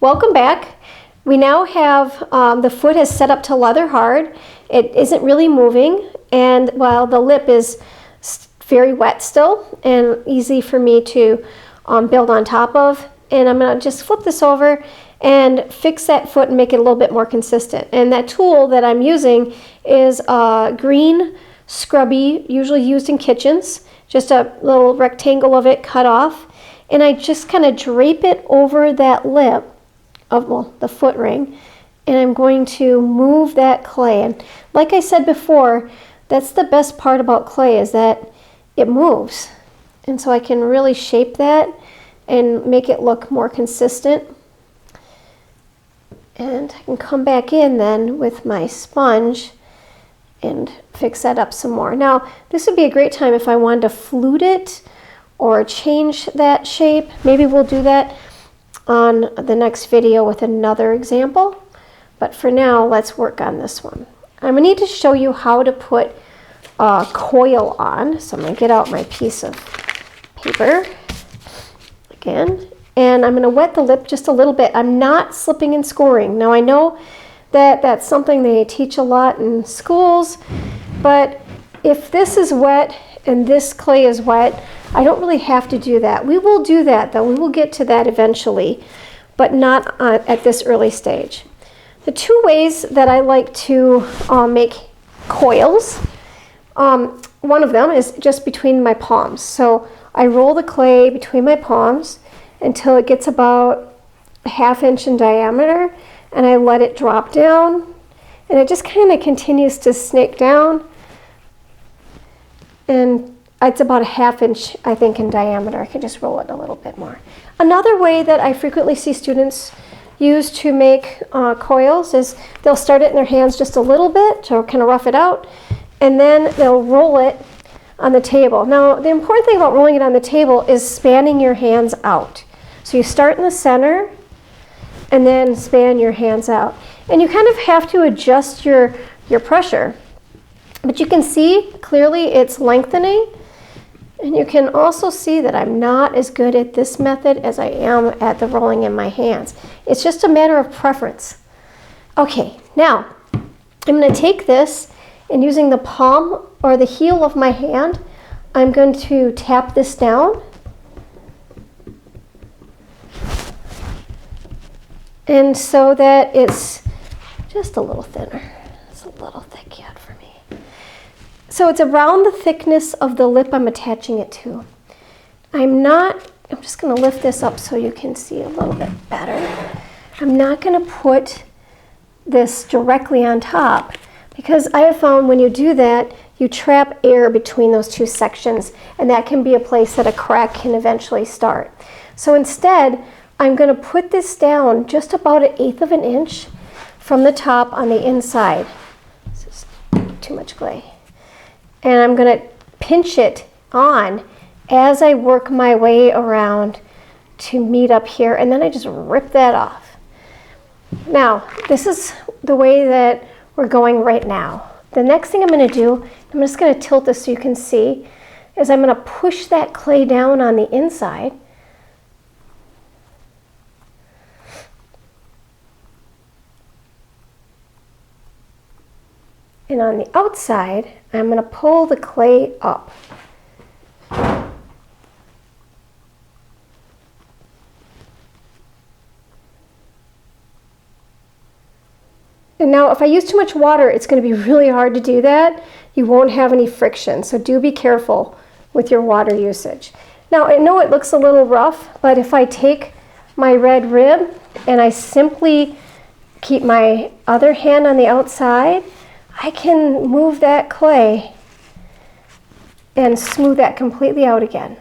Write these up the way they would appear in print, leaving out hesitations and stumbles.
Welcome back. We now have the foot is set up to leather hard. It isn't really moving, and while the lip is very wet still and easy for me to build on top of. And I'm going to just flip this over and fix that foot and make it a little bit more consistent. And that tool that I'm using is a green scrubby, usually used in kitchens, just a little rectangle of it cut off. And I just kind of drape it over that lip of, well, the foot ring, and I'm going to move that clay. And like I said before, that's the best part about clay, is that it moves. And so I can really shape that and make it look more consistent. And I can come back in then with my sponge and fix that up some more. Now, this would be a great time if I wanted to flute it or change that shape. Maybe we'll do that on the next video with another example. But for now, let's work on this one. I'm gonna need to show you how to put a coil on. So I'm gonna get out my piece of paper again, and I'm gonna wet the lip just a little bit. I'm not slipping and scoring. Now I know that that's something they teach a lot in schools, but if this is wet and this clay is wet, I don't really have to do that. We will do that though. We will get to that eventually, but not at this early stage. The two ways that I like to make coils, one of them is just between my palms. So I roll the clay between my palms until it gets about a 1/2 inch in diameter, and I let it drop down, and it just kind of continues to snake down, and it's about a 1/2 inch, I think, in diameter. I can just roll it a little bit more. Another way that I frequently see students use to make coils is they'll start it in their hands just a little bit to kind of rough it out, and then they'll roll it on the table. Now, the important thing about rolling it on the table is spanning your hands out. So you start in the center and then span your hands out. And you kind of have to adjust your pressure. But you can see clearly it's lengthening. And you can also see that I'm not as good at this method as I am at the rolling in my hands. It's just a matter of preference. Okay, now I'm going to take this, and using the palm or the heel of my hand, I'm going to tap this down. And so that it's just a little thinner. It's a little thick yet for me. So it's around the thickness of the lip I'm attaching it to. I'm just going to lift this up so you can see a little bit better. I'm not going to put this directly on top, because I have found when you do that, you trap air between those two sections, and that can be a place that a crack can eventually start. So instead, I'm going to put this down just about 1/8 of an inch from the top on the inside. This is too much clay. And I'm going to pinch it on as I work my way around to meet up here, and then I just rip that off. Now, this is the way that we're going right now. The next thing I'm going to do, I'm just going to tilt this so you can see, is I'm going to push that clay down on the inside. And on the outside, I'm going to pull the clay up. And now if I use too much water, it's going to be really hard to do that. You won't have any friction, so do be careful with your water usage. Now I know it looks a little rough, but if I take my red rib and I simply keep my other hand on the outside, I can move that clay and smooth that completely out again.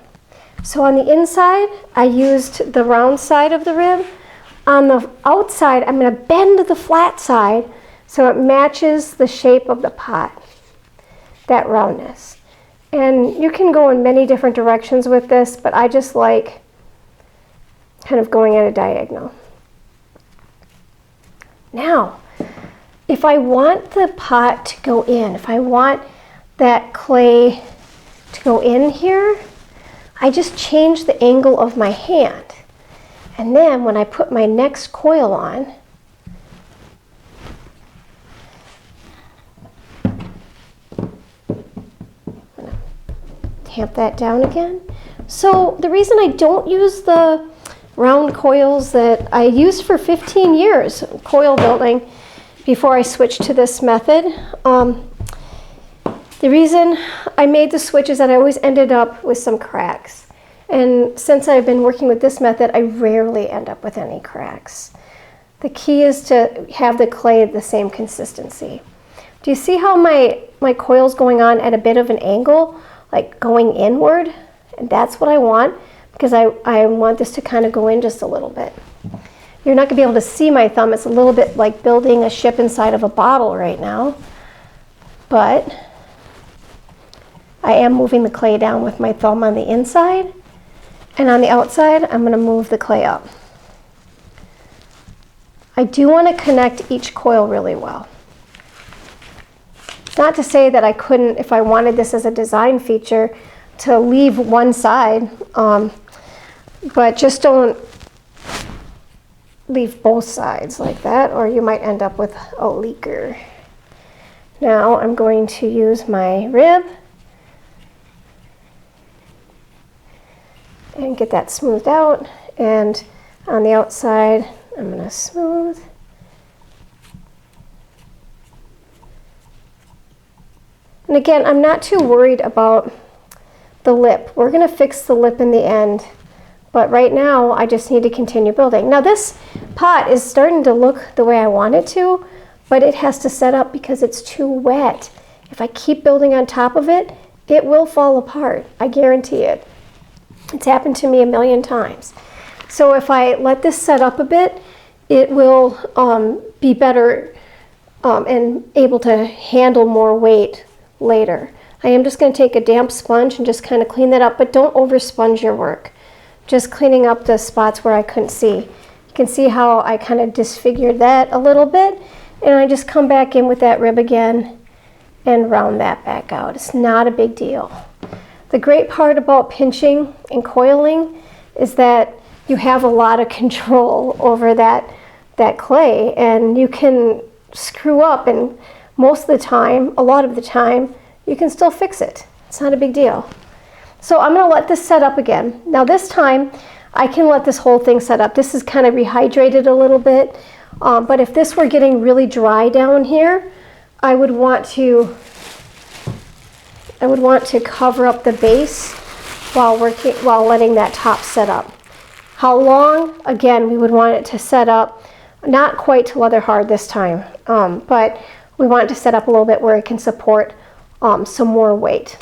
So on the inside, I used the round side of the rib. On the outside, I'm going to bend the flat side so it matches the shape of the pot, that roundness. And you can go in many different directions with this, but I just like kind of going at a diagonal. Now, if I want the pot to go in, if I want that clay to go in here, I just change the angle of my hand. And then when I put my next coil on, tamp that down again. So the reason I don't use the round coils that I used for 15 years coil building before I switched to this method, the reason I made the switch is that I always ended up with some cracks. And since I've been working with this method, I rarely end up with any cracks. The key is to have the clay the same consistency. Do you see how my coil's going on at a bit of an angle, like going inward? And that's what I want, because I want this to kind of go in just a little bit. You're not going to be able to see my thumb. It's a little bit like building a ship inside of a bottle right now. But I am moving the clay down with my thumb on the inside. And on the outside, I'm going to move the clay up. I do want to connect each coil really well. Not to say that I couldn't, if I wanted this as a design feature, to leave one side, but just don't leave both sides like that, or you might end up with a leaker. Now I'm going to use my rib and get that smoothed out, and on the outside I'm going to smooth. And again, I'm not too worried about the lip. We're going to fix the lip in the end, but right now I just need to continue building. Now this pot is starting to look the way I want it to, but it has to set up because it's too wet. If I keep building on top of it, it will fall apart. I guarantee it. It's happened to me a million times. So if I let this set up a bit, it will be better and able to handle more weight later. I am just going to take a damp sponge and just kind of clean that up, but don't over sponge your work. Just cleaning up the spots where I couldn't see. You can see how I kind of disfigured that a little bit, and I just come back in with that rib again and round that back out. It's not a big deal. The great part about pinching and coiling is that you have a lot of control over that clay, and you can screw up, and most of the time, a lot of the time, you can still fix it. It's not a big deal. So I'm going to let this set up again. Now this time, I can let this whole thing set up. This is kind of rehydrated a little bit, but if this were getting really dry down here, I would want to cover up the base while letting that top set up. How long? Again, we would want it to set up, not quite to leather hard this time, but we want it to set up a little bit where it can support some more weight.